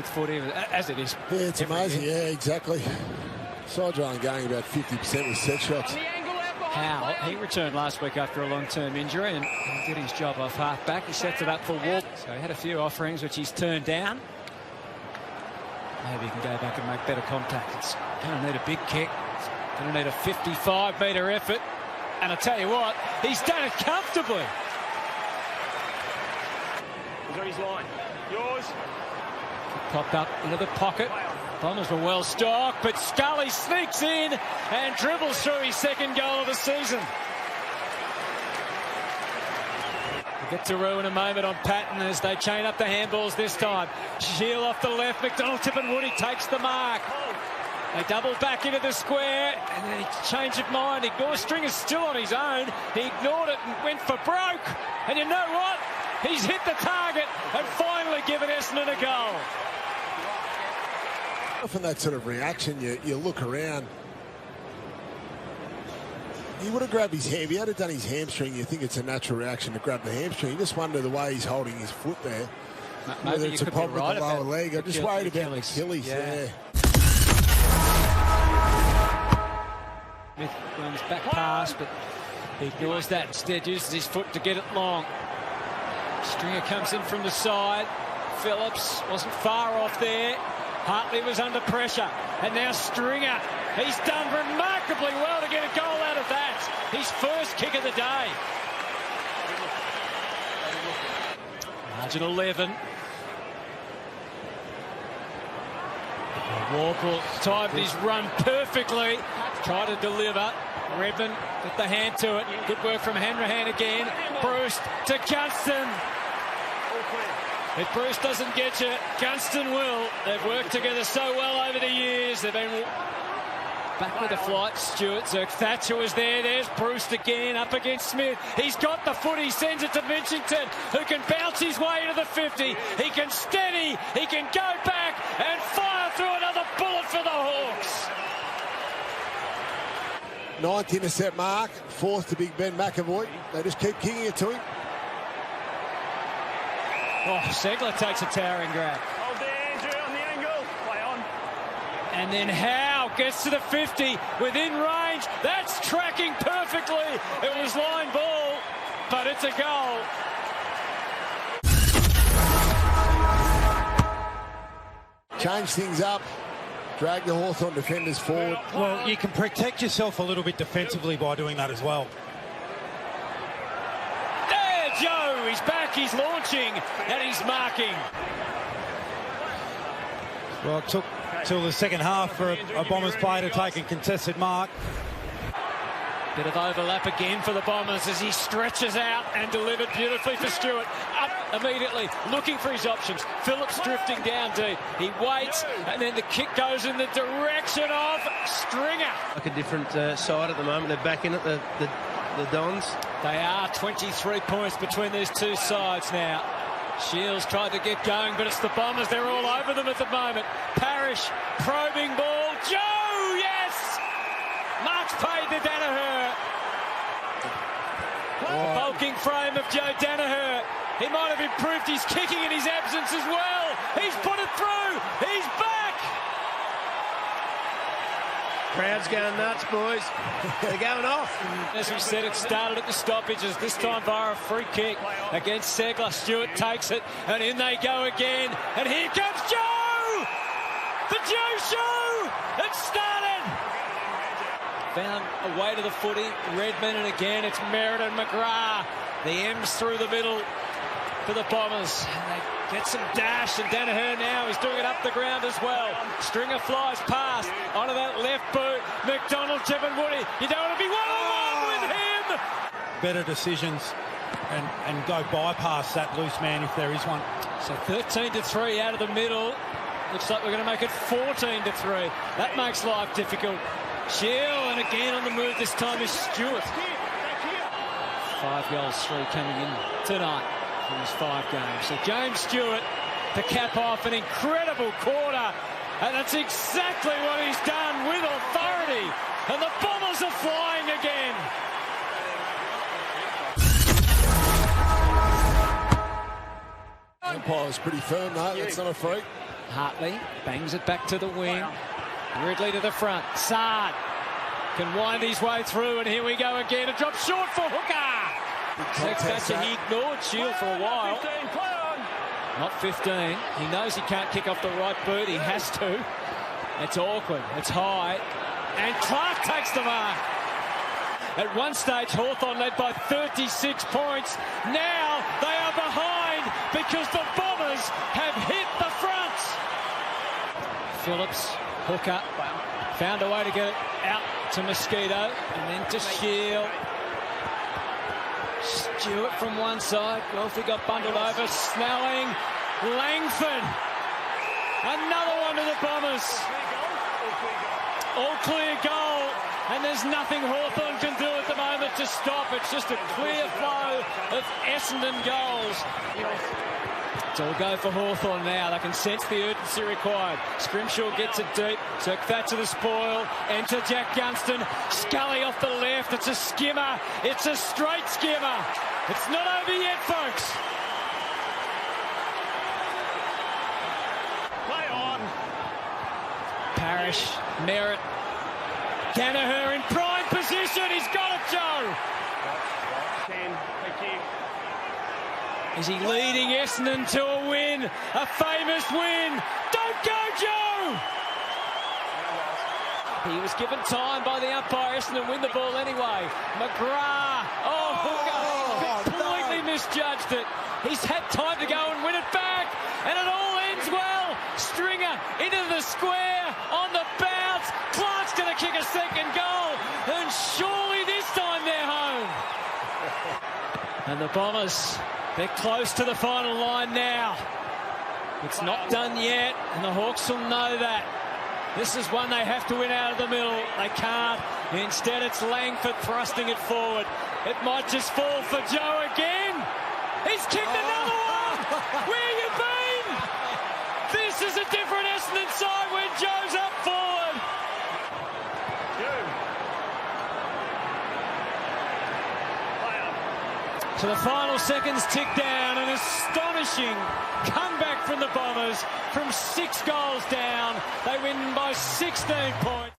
with footy, as it is. Yeah, it's amazing. Yeah, exactly. Side run going about 50% with set shots. Howe, he returned last week after a long-term injury and did his job off half-back. He sets it up for Walt. So he had a few offerings which he's turned down. Maybe he can go back and make better contact. It's going to need a big kick. It's going to need a 55-metre effort. And I tell you what, he's done it comfortably. He's on his line. Yours. Popped up into the pocket. Bombers were well stocked, but Scully sneaks in and dribbles through his second goal of the season. We'll get to Rue in a moment on Patton as they chain up the handballs this time. Shield off the left, McDonald, Tip and Woody takes the mark. They double back into the square, and then he changed of mind. Ignores Stringer's still on his own. He ignored it and went for broke. And you know what? He's hit the target and finally given Essendon a goal. Often that sort of reaction, you look around. He would have grabbed his ham. If he had done his hamstring, you think it's a natural reaction to grab the hamstring. You just wonder the way he's holding his foot there. Whether it's a problem with the lower leg. I'm just worried about the Achilles. Yeah. Smith runs back past, but he ignores that. Instead, uses his foot to get it long. Stringer comes in from the side. Phillips wasn't far off there. Hartley was under pressure. And now Stringer. He's done remarkably well to get a goal out of that. His first kick of the day. Margin 11. Walker timed his run perfectly. Tried to deliver. Redmond with the hand to it. Good work from Hanrahan again. Bruce to Gunston. If Bruce doesn't get you, Gunston will. They've worked together so well over the years. They've been back with the flight. Stewart, Zerk Thatcher was there. There's Bruce again up against Smith. He's got the foot. He sends it to Mitchington, who can bounce his way to the 50. He can steady. He can go back and fire through another bullet for the Hawks. 9th intercept mark. 4th to Big Ben McAvoy. They just keep kicking it to him. Oh, Segler takes a towering grab. Hold there, Andrew, on the angle. Play on. And then Howe gets to the 50 within range. That's tracking perfectly. It was line ball, but it's a goal. Change things up. Drag the Hawthorn defenders forward. Well, you can protect yourself a little bit defensively by doing that as well. There, Joe, he's back, he's launching, and he's marking. Well, it took till the second half for a Bombers player to take a contested mark. Bit of overlap again for the Bombers as he stretches out and delivered beautifully for Stewart. Up immediately, looking for his options. Phillips drifting down deep. He waits, and then the kick goes in the direction of Stringer. Like a different side at the moment. They're back in at the Dons. They are 23 points between these two sides now. Shields tried to get going, but it's the Bombers. They're all over them at the moment. Parrish, probing ball. Joe, yes! Marks paid to Daniher. The bulking frame of Joe Daniher. He might have improved his kicking in his absence as well. He's put it through. He's back. Crowd's going nuts, boys. They're going off. As we said, it started at the stoppages, this time via a free kick against Segler. Stewart takes it, and in they go again. And here comes Joe! The Joe Show! It started! Found a way to the footy. Redmond, and again it's Meriden McGrath. The M's through the middle for the Bombers. And they get some dash, and Daniher now is doing it up the ground as well. Stringer flies past onto that left boot. McDonald, Tip and Woody. You don't want to be one-on-one with him. Better decisions and go bypass that loose man if there is one. So 13-3 out of the middle. Looks like we're going to make it 14-3. That makes life difficult. Shield, and again on the move this time is Stewart. 5 goals, 3 coming in tonight from his 5 games. So James Stewart to cap off an incredible quarter, and that's exactly what he's done with authority. And the Bombers are flying again. Umpire was pretty firm though. That's not a freak. Hartley bangs it back to the wing. Ridley to the front. Sard can wind his way through, and here we go again. A drop short for Hooker. Thatcher, he ignored Shield for a while. 15, play on. Not 15. He knows he can't kick off the right boot. He has to. It's awkward. It's high. And Clark takes the mark. At one stage, Hawthorn led by 36 points. Now they are behind because the Bombers have hit the front. Phillips, Hooker, found a way to get it out to Mosquito and then to Shield. Stewart from one side. Wilfie got bundled over. Snelling, Langford. Another one to the Bombers. All clear goal. And there's nothing Hawthorn can do at the moment to stop. It's just a clear flow of Essendon goals. It's all go for Hawthorn now. They can sense the urgency required. Scrimshaw gets it deep. Took that to the spoil. Enter Jack Gunston. Scully off the left. It's a skimmer. It's a straight skimmer. It's not over yet, folks. Play on. Parrish, Merritt. Daniher in prime position. He's got it, Joe. 10, thank you. Is he leading Essendon to a win? A famous win. Don't go, Joe! He was given time by the umpire. Essendon win the ball anyway. McGrath. Oh, Hooker completely misjudged it. He's had time to go and win it back. And it all ends well. Stringer into the square on the bounce. Clark's going to kick a second goal. And surely this time they're home. And the Bombers, they're close to the final line now. It's not done yet, and the Hawks will know that. This is one they have to win out of the middle. They can't. Instead, it's Langford thrusting it forward. It might just fall for Joe again. He's kicked another one. Where you been? This is a different Essendon side when Joe's up forward. So the final seconds tick down. An astonishing comeback from the Bombers from 6 goals down. They win by 16 points.